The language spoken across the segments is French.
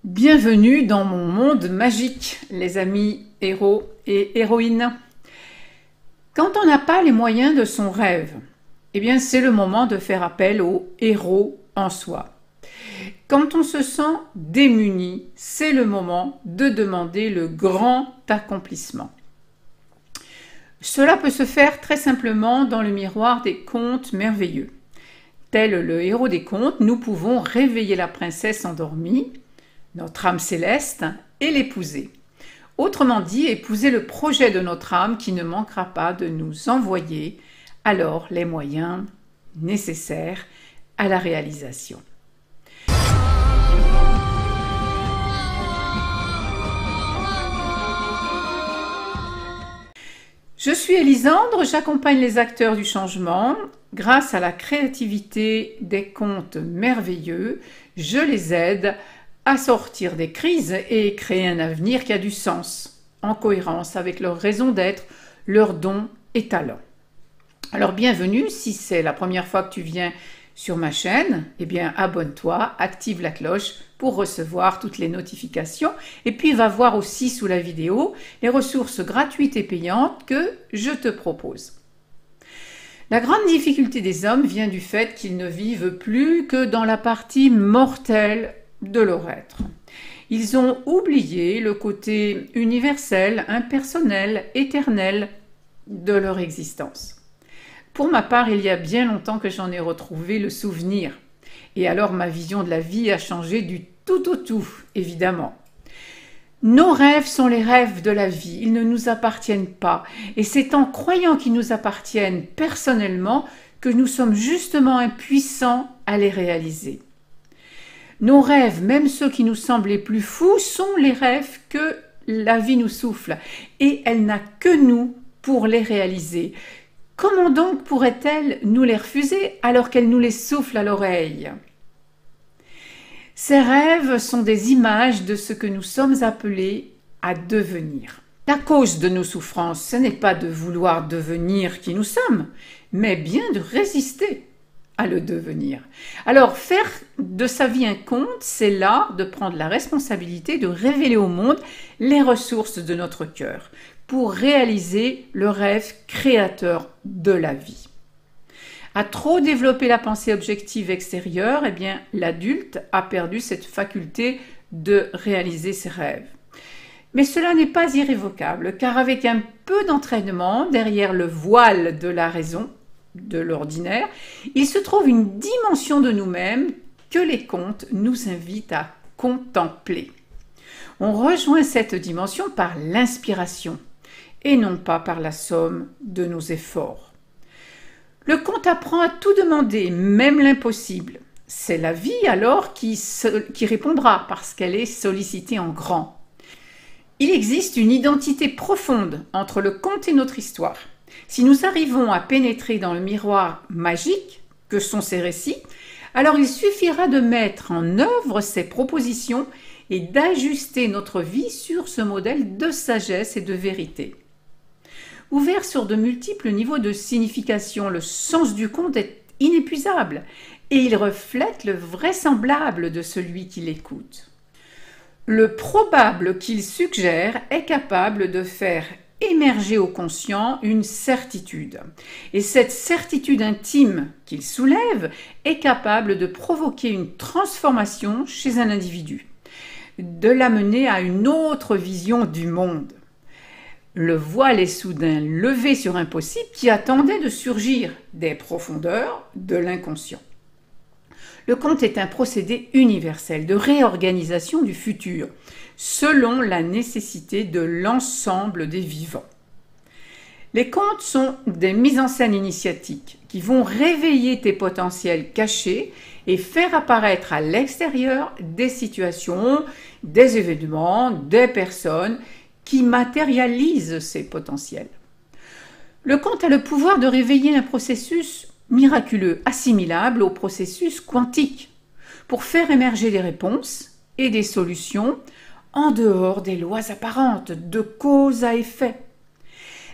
Bienvenue dans mon monde magique, les amis héros et héroïnes. Quand on n'a pas les moyens de son rêve, eh bien c'est le moment de faire appel au héros en soi. Quand on se sent démuni, c'est le moment de demander le grand accomplissement. Cela peut se faire très simplement dans le miroir des contes merveilleux. Tel le héros des contes, nous pouvons réveiller la princesse endormie, notre âme céleste, et l'épouser. Autrement dit, épouser le projet de notre âme qui ne manquera pas de nous envoyer alors les moyens nécessaires à la réalisation. Je suis Elisandre, j'accompagne les acteurs du changement. Grâce à la créativité des contes merveilleux, je les aide à sortir des crises et créer un avenir qui a du sens, en cohérence avec leur raison d'être, leurs dons et talents. Alors bienvenue, si c'est la première fois que tu viens sur ma chaîne, eh bien abonne-toi, active la cloche pour recevoir toutes les notifications et puis va voir aussi sous la vidéo les ressources gratuites et payantes que je te propose. La grande difficulté des hommes vient du fait qu'ils ne vivent plus que dans la partie mortelle de leur être. Ils ont oublié le côté universel, impersonnel, éternel de leur existence. Pour ma part, il y a bien longtemps que j'en ai retrouvé le souvenir. Et alors ma vision de la vie a changé du tout au tout, évidemment. Nos rêves sont les rêves de la vie, ils ne nous appartiennent pas. Et c'est en croyant qu'ils nous appartiennent personnellement que nous sommes justement impuissants à les réaliser. Nos rêves, même ceux qui nous semblent les plus fous, sont les rêves que la vie nous souffle. Et elle n'a que nous pour les réaliser. Comment donc pourrait-elle nous les refuser alors qu'elle nous les souffle à l'oreille? Ces rêves sont des images de ce que nous sommes appelés à devenir. La cause de nos souffrances, ce n'est pas de vouloir devenir qui nous sommes, mais bien de résister à le devenir. Alors, faire de sa vie un conte, c'est l'art de prendre la responsabilité de révéler au monde les ressources de notre cœur pour réaliser le rêve créateur de la vie. À trop développer la pensée objective extérieure, eh bien, l'adulte a perdu cette faculté de réaliser ses rêves. Mais cela n'est pas irrévocable, car avec un peu d'entraînement, derrière le voile de la raison, de l'ordinaire, il se trouve une dimension de nous-mêmes que les contes nous invitent à contempler. On rejoint cette dimension par l'inspiration et non pas par la somme de nos efforts. Le conte apprend à tout demander, même l'impossible. C'est la vie alors qui répondra parce qu'elle est sollicitée en grand. Il existe une identité profonde entre le conte et notre histoire. Si nous arrivons à pénétrer dans le miroir magique que sont ces récits, alors il suffira de mettre en œuvre ces propositions et d'ajuster notre vie sur ce modèle de sagesse et de vérité. Ouvert sur de multiples niveaux de signification, le sens du conte est inépuisable et il reflète le vraisemblable de celui qui l'écoute. Le probable qu'il suggère est capable de faire émerger au conscient une certitude. Et cette certitude intime qu'il soulève est capable de provoquer une transformation chez un individu, de l'amener à une autre vision du monde. Le voile est soudain levé sur un possible qui attendait de surgir des profondeurs de l'inconscient. Le conte est un procédé universel de réorganisation du futur, selon la nécessité de l'ensemble des vivants. Les contes sont des mises en scène initiatiques qui vont réveiller tes potentiels cachés et faire apparaître à l'extérieur des situations, des événements, des personnes qui matérialisent ces potentiels. Le conte a le pouvoir de réveiller un processus miraculeux, assimilable au processus quantique, pour faire émerger des réponses et des solutions en dehors des lois apparentes de cause à effet.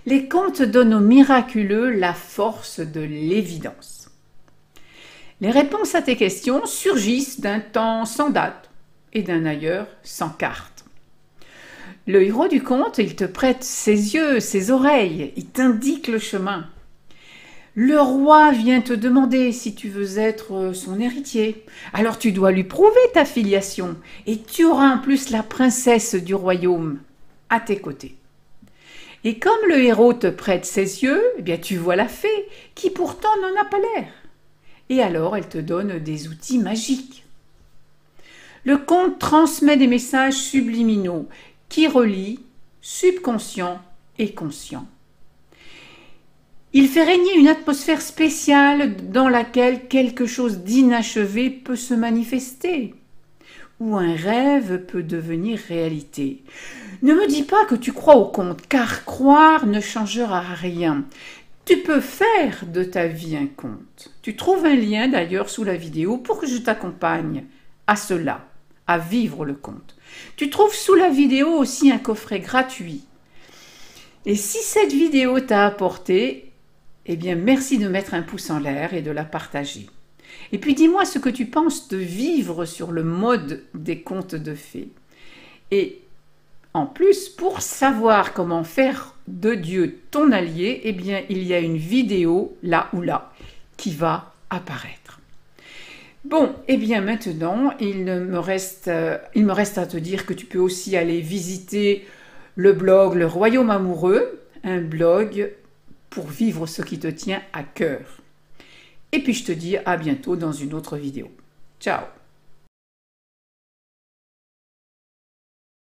Les contes donnent au miraculeux la force de l'évidence. Les réponses à tes questions surgissent d'un temps sans date et d'un ailleurs sans carte. Le héros du conte, il te prête ses yeux, ses oreilles, il t'indique le chemin. Le roi vient te demander si tu veux être son héritier. Alors tu dois lui prouver ta filiation et tu auras en plus la princesse du royaume à tes côtés. Et comme le héros te prête ses yeux, eh bien tu vois la fée qui pourtant n'en a pas l'air. Et alors elle te donne des outils magiques. Le conte transmet des messages subliminaux qui relient subconscient et conscient. Il fait régner une atmosphère spéciale dans laquelle quelque chose d'inachevé peut se manifester, où un rêve peut devenir réalité. Ne me dis pas que tu crois au conte, car croire ne changera rien. Tu peux faire de ta vie un conte. Tu trouves un lien d'ailleurs sous la vidéo pour que je t'accompagne à cela, à vivre le conte. Tu trouves sous la vidéo aussi un coffret gratuit. Et si cette vidéo t'a apporté, eh bien, merci de mettre un pouce en l'air et de la partager. Et puis, dis-moi ce que tu penses de vivre sur le mode des contes de fées. Et en plus, pour savoir comment faire de Dieu ton allié, eh bien, il y a une vidéo, là ou là, qui va apparaître. Bon, eh bien, maintenant, il me reste à te dire que tu peux aussi aller visiter le blog Le Royaume Amoureux, un blog pour vivre ce qui te tient à cœur. Et puis je te dis à bientôt dans une autre vidéo. Ciao!